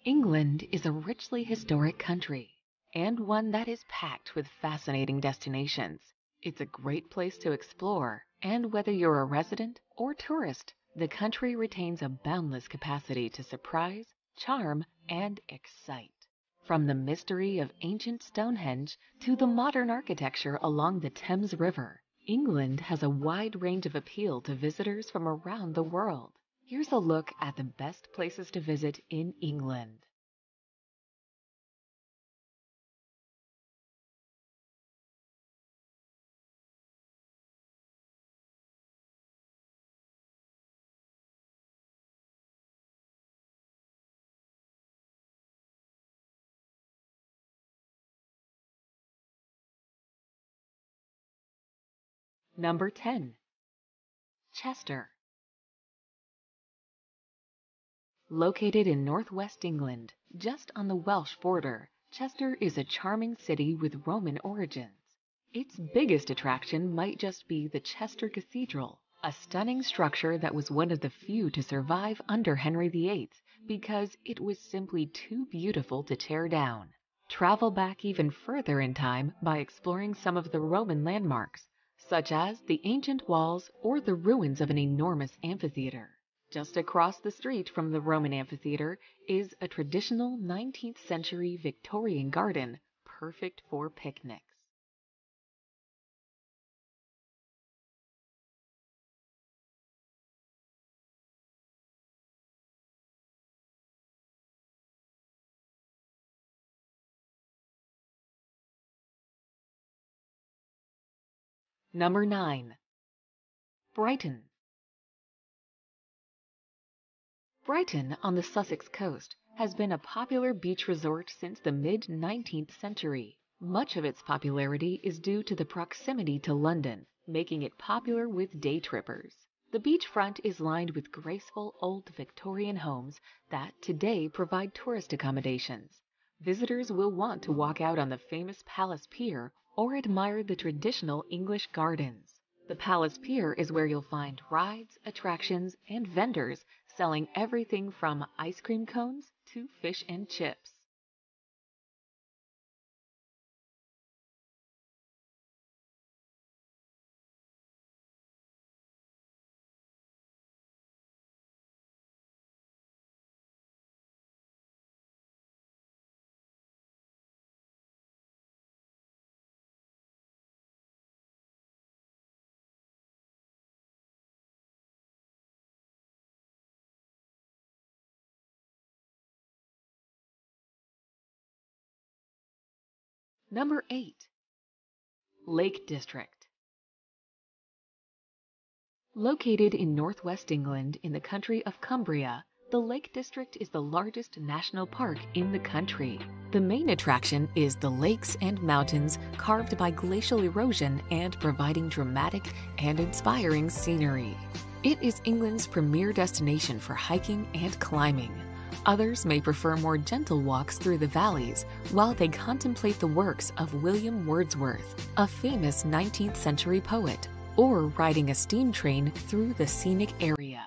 England is a richly historic country, and one that is packed with fascinating destinations. It's a great place to explore, and whether you're a resident or tourist, the country retains a boundless capacity to surprise, charm, and excite. From the mystery of ancient Stonehenge to the modern architecture along the Thames River, England has a wide range of appeal to visitors from around the world. Here's a look at the best places to visit in England. Number 10. Chester. Located in northwest England, just on the Welsh border, Chester is a charming city with Roman origins. Its biggest attraction might just be the Chester Cathedral, a stunning structure that was one of the few to survive under Henry VIII because it was simply too beautiful to tear down. Travel back even further in time by exploring some of the Roman landmarks, such as the ancient walls or the ruins of an enormous amphitheater. Just across the street from the Roman amphitheater is a traditional 19th century Victorian garden, perfect for picnics. Number 9. Brighton. Brighton on the Sussex coast has been a popular beach resort since the mid-19th century. Much of its popularity is due to the proximity to London, making it popular with day trippers. The beachfront is lined with graceful old Victorian homes that today provide tourist accommodations. Visitors will want to walk out on the famous Palace Pier or admire the traditional English gardens. The Palace Pier is where you'll find rides, attractions, and vendors selling everything from ice cream cones to fish and chips. Number 8. Lake District. Located in northwest England in the country of Cumbria, the Lake District is the largest national park in the country. The main attraction is the lakes and mountains carved by glacial erosion and providing dramatic and inspiring scenery. It is England's premier destination for hiking and climbing. Others may prefer more gentle walks through the valleys while they contemplate the works of William Wordsworth, a famous 19th century poet, or riding a steam train through the scenic area.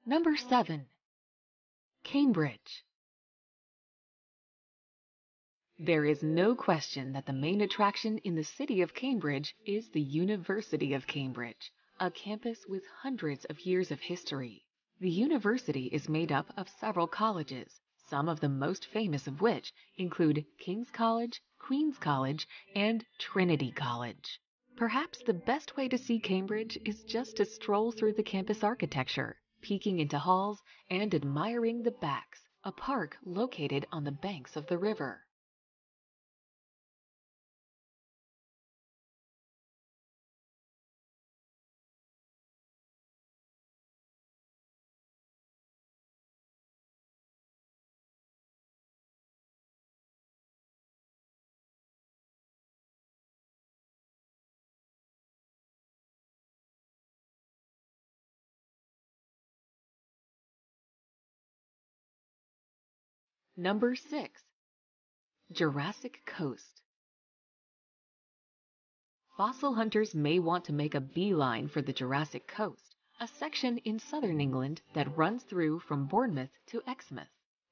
Number 7. Cambridge. There is no question that the main attraction in the city of Cambridge is the University of Cambridge, a campus with hundreds of years of history. The university is made up of several colleges, some of the most famous of which include King's College, Queen's College, and Trinity College. Perhaps the best way to see Cambridge is just to stroll through the campus architecture, peeking into halls and admiring the backs, a park located on the banks of the river. Number 6. Jurassic Coast. Fossil hunters may want to make a beeline for the Jurassic Coast, a section in southern England that runs through from Bournemouth to Exmouth.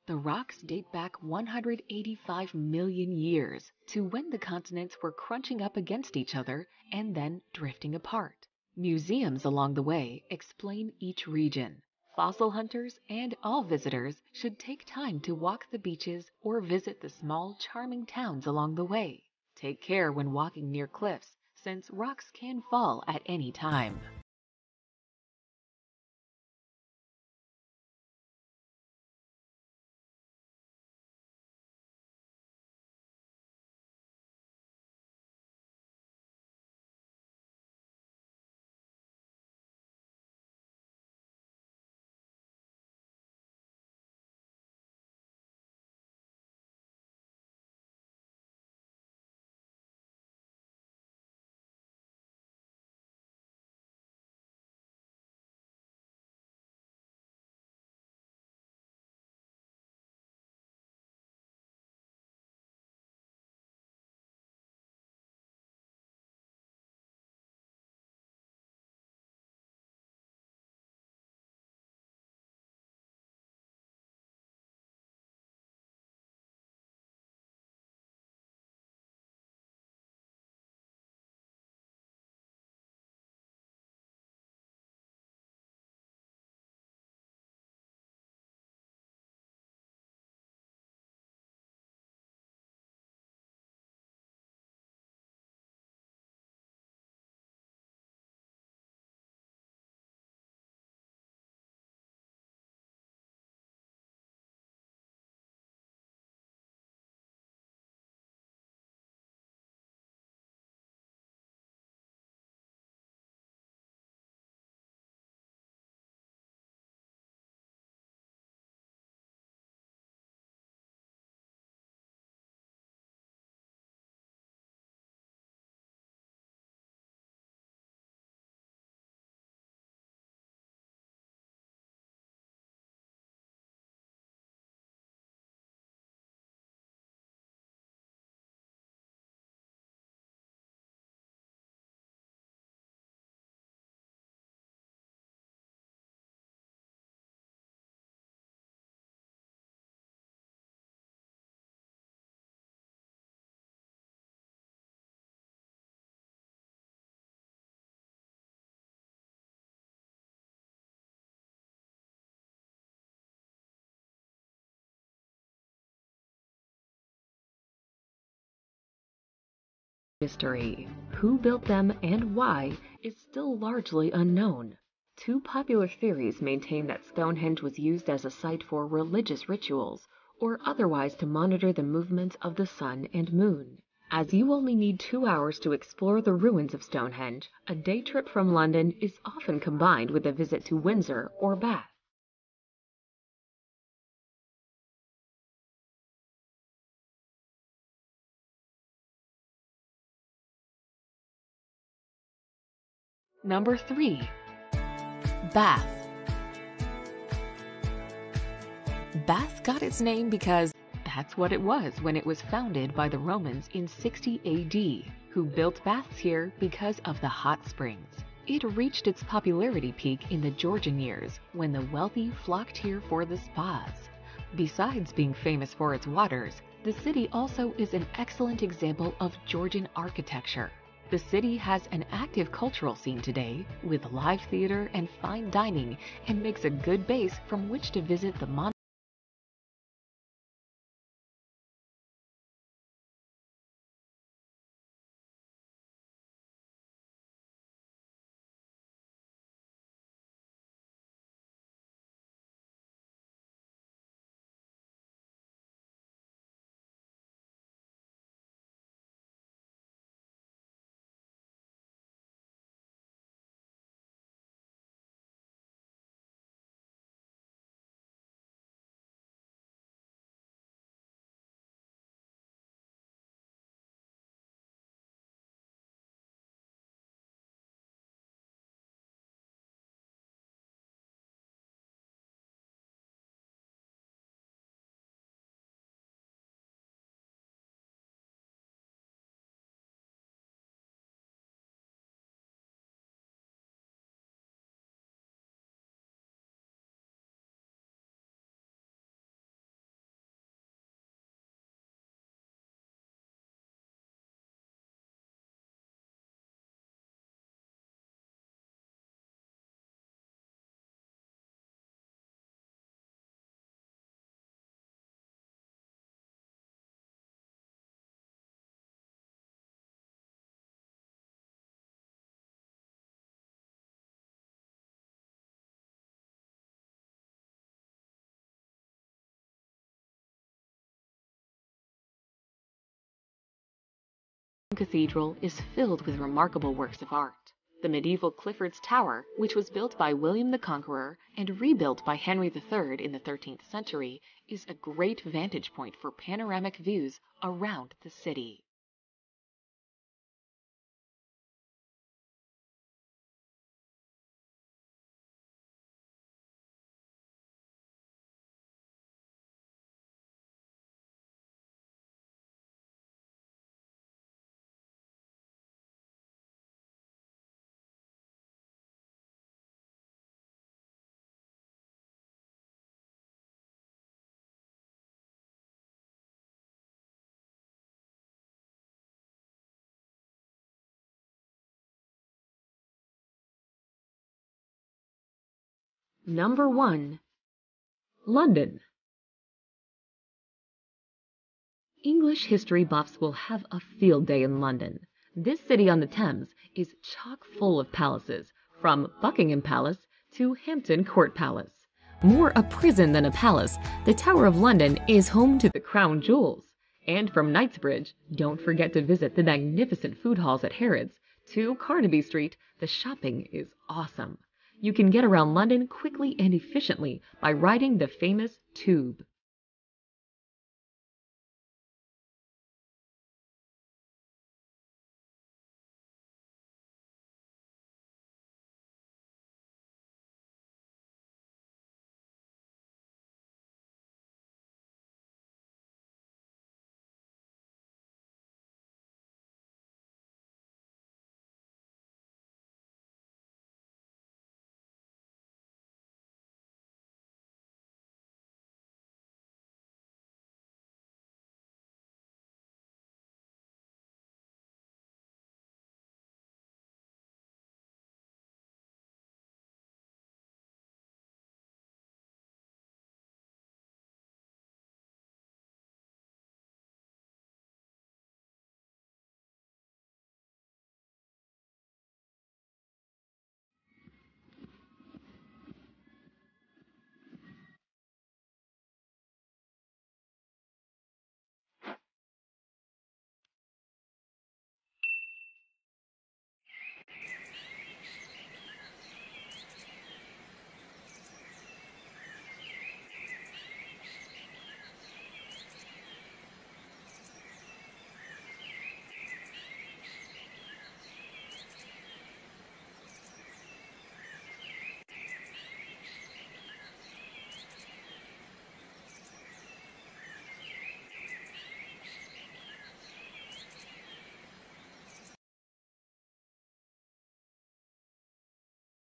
The rocks date back 185 million years to when the continents were crunching up against each other and then drifting apart. Museums along the way explain each region. Fossil hunters and all visitors should take time to walk the beaches or visit the small, charming towns along the way. Take care when walking near cliffs, since rocks can fall at any time. History. Who built them and why is still largely unknown. Two popular theories maintain that Stonehenge was used as a site for religious rituals or otherwise to monitor the movements of the sun and moon. As you only need 2 hours to explore the ruins of Stonehenge, a day trip from London is often combined with a visit to Windsor or Bath. Number 3. Bath. Bath got its name because that's what it was when it was founded by the Romans in 60 AD, who built baths here because of the hot springs. It reached its popularity peak in the Georgian years, when the wealthy flocked here for the spas. Besides being famous for its waters, the city also is an excellent example of Georgian architecture. The city has an active cultural scene today, with live theater and fine dining, and makes a good base from which to visit the monastery. Cathedral is filled with remarkable works of art. The medieval Clifford's Tower, which was built by William the Conqueror and rebuilt by Henry III in the 13th century, is a great vantage point for panoramic views around the city. Number 1. London. English history buffs will have a field day in London. This city on the Thames is chock full of palaces, from Buckingham Palace to Hampton Court Palace. More a prison than a palace, the Tower of London is home to the crown jewels. And from Knightsbridge, don't forget to visit the magnificent food halls at Harrods. To Carnaby Street, the shopping is awesome. You can get around London quickly and efficiently by riding the famous Tube.